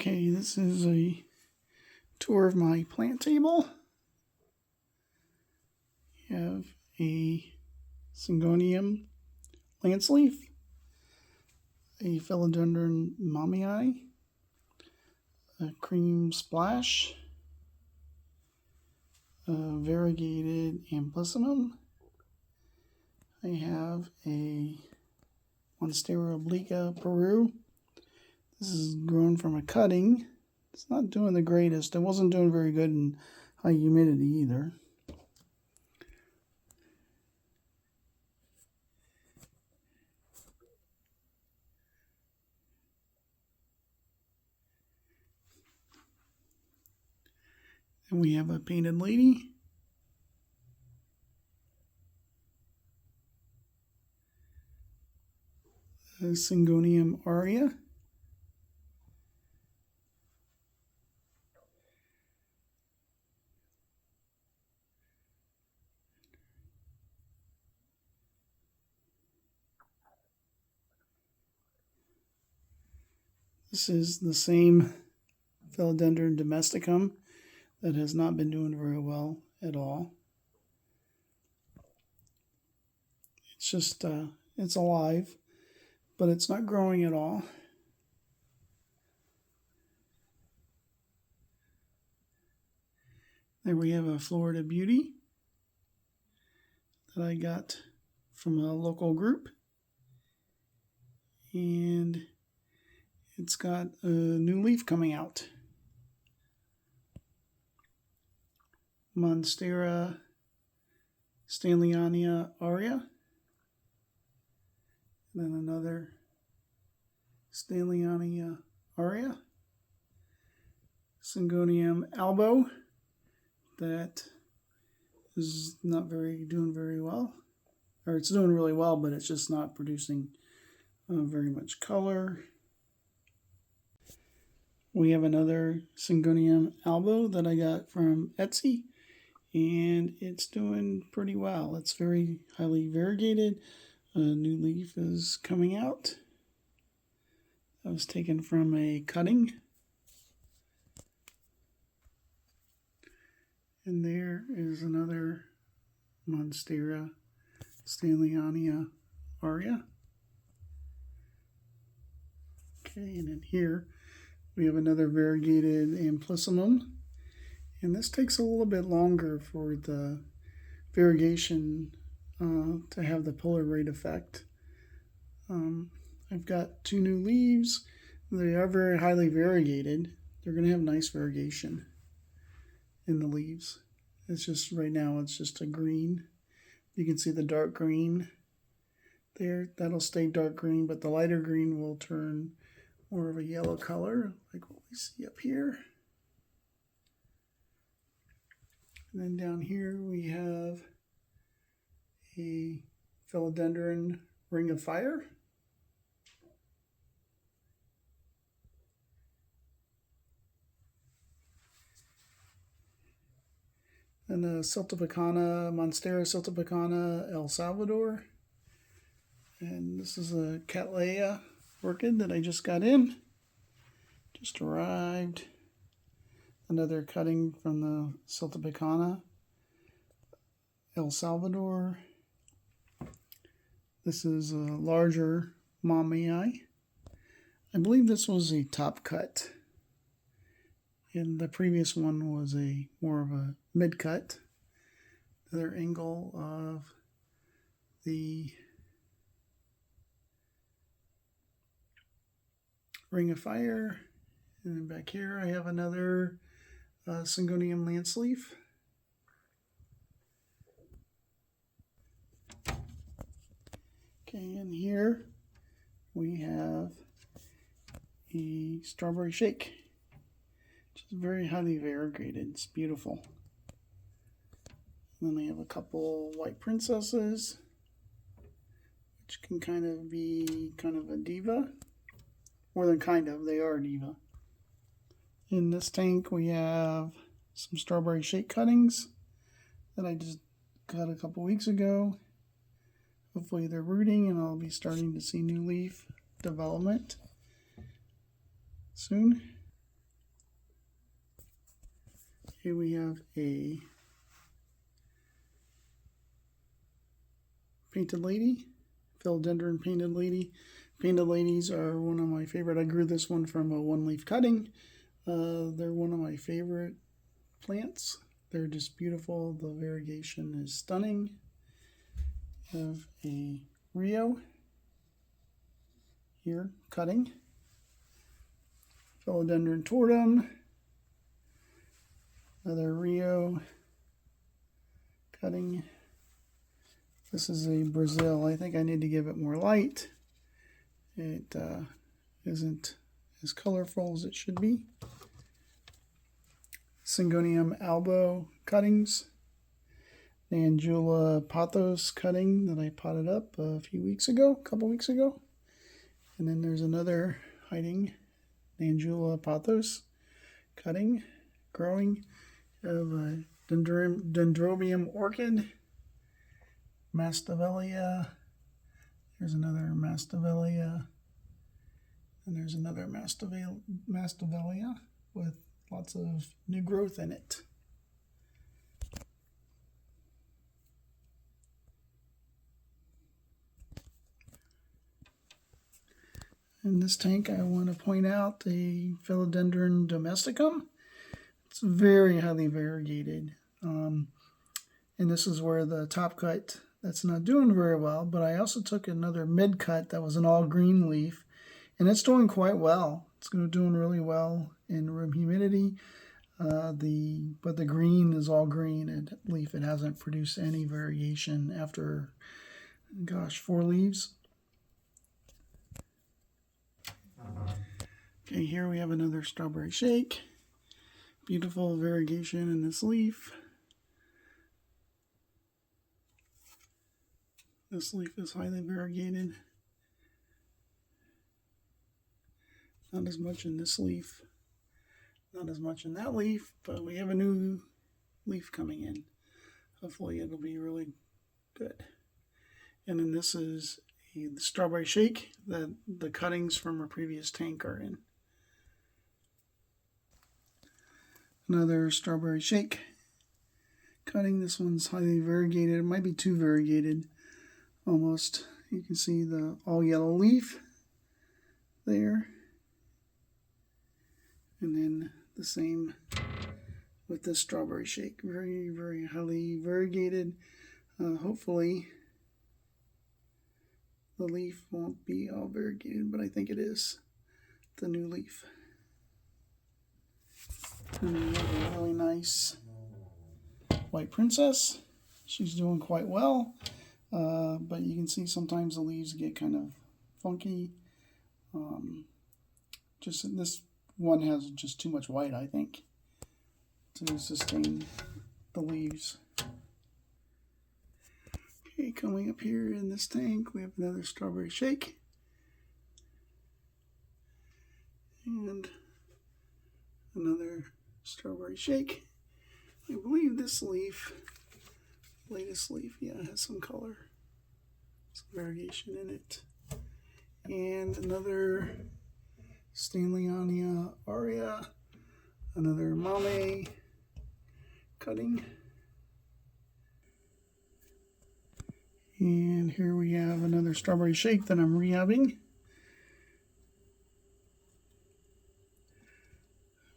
Okay, this is a tour of my plant table. I have a Syngonium lance leaf, a Philodendron mamii, a cream splash, a variegated amplissimum. I have a Monstera obliqua Peru. This is grown from a cutting. It's not doing the greatest. It wasn't doing very good in high humidity either. And we have a painted lady. A Syngonium aurea. This is the same Philodendron domesticum that has not been doing very well at all. It's just, it's alive, but it's not growing at all. There we have a Florida Beauty that I got from a local group. And it's got a new leaf coming out. Monstera Stanleyania aurea. And then another Stanleyania aurea. Syngonium albo that is not doing very well. Or it's doing really well, but it's just not producing very much color. We have another Syngonium albo that I got from Etsy, and it's doing pretty well. It's very highly variegated. A new leaf is coming out. That was taken from a cutting. And there is another Monstera Stanleyania aurea. Okay, and in here we have another variegated amplissimum. And this takes a little bit longer for the variegation to have the polar rate effect. I've got two new leaves. They are very highly variegated. They're going to have nice variegation in the leaves. It's just right now it's just a green. You can see the dark green there. That'll stay dark green, but the lighter green will turn more of a yellow color, like what we see up here. And then down here we have a Philodendron ring of fire. And a Monstera Siltepecana El Salvador. And this is a Cattleya orchid that I just got in. Just arrived. Another cutting from the Siltepecana El Salvador. This is a larger mamii. I believe this was a top cut. And the previous one was more of a mid cut. Another angle of the ring of fire. And then back here I have another Syngonium lance leaf. Okay, and here we have a strawberry shake, which is very highly variegated. It's beautiful. And then I have a couple white princesses, which can kind of be a diva. More than kind of, they are a diva. In this tank we have some strawberry shake cuttings that I just got a couple weeks ago. Hopefully they're rooting and I'll be starting to see new leaf development soon. Here we have a painted lady, philodendron painted lady. Painted ladies are one of my favorite. I grew this one from a one-leaf cutting. They're one of my favorite plants. They're just beautiful. The variegation is stunning. Have a Rio here cutting. Philodendron tortum. Another Rio cutting. This is a Brazil. I think I need to give it more light. It isn't as colorful as it should be. Syngonium albo cuttings. Nandula pothos cutting that I potted up a couple weeks ago. And then there's another hiding Nandula pothos cutting, growing. Of a dendrobium orchid, Masdevallia. There's another Masdevallia, and there's another Masdevallia with lots of new growth in it. In this tank, I want to point out the Philodendron domesticum. It's very highly variegated, and this is where the top cut that's not doing very well, but I also took another mid cut that was an all green leaf, and it's doing quite well. It's doing really well in room humidity. But the green is all green leaf. It hasn't produced any variation after, gosh, 4 leaves. Okay, here we have another strawberry shake. Beautiful variegation in this leaf. This leaf is highly variegated. Not as much in this leaf. Not as much in that leaf, but we have a new leaf coming in. Hopefully it'll be really good. And then this is the strawberry shake that the cuttings from our previous tank are in. Another strawberry shake cutting. This one's highly variegated. It might be too variegated almost. You can see the all yellow leaf there. And then the same with this strawberry shake. Very, very highly variegated. Hopefully the leaf won't be all variegated, but I think it is the new leaf. And we have a really nice white princess. She's doing quite well, but you can see sometimes the leaves get kind of funky. Just this one has just too much white, I think, to sustain the leaves. Okay, coming up here in this tank, we have another strawberry shake. And another strawberry shake. I believe this leaf, latest leaf, yeah, has some color, some variegation in it. And another Stanleyonia aurea, another Mame cutting. And here we have another strawberry shake that I'm rehabbing.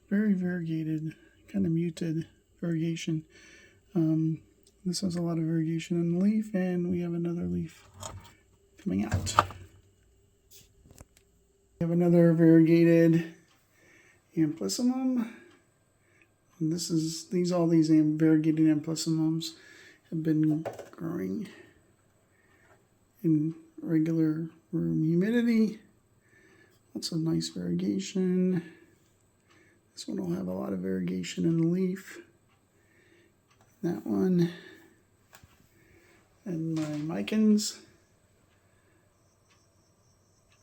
Very variegated, kind of muted variegation. This has a lot of variegation in the leaf, and we have another leaf coming out. We have another variegated amplissimum. And all these variegated amplissimums have been growing in regular room humidity. Lots of nice variegation. This one will have a lot of variegation in the leaf. That one. And my micans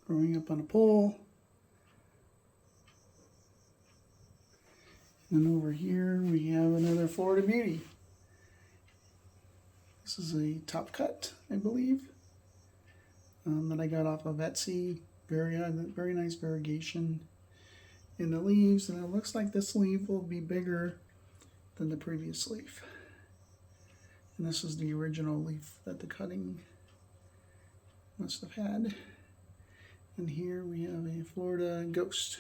growing up on a pole. And then over here we have another Florida Beauty. This is a top cut, I believe, that I got off of Etsy. Very nice variegation in the leaves, and it looks like this leaf will be bigger than the previous leaf. And this is the original leaf that the cutting must have had. And here we have a Florida Ghost.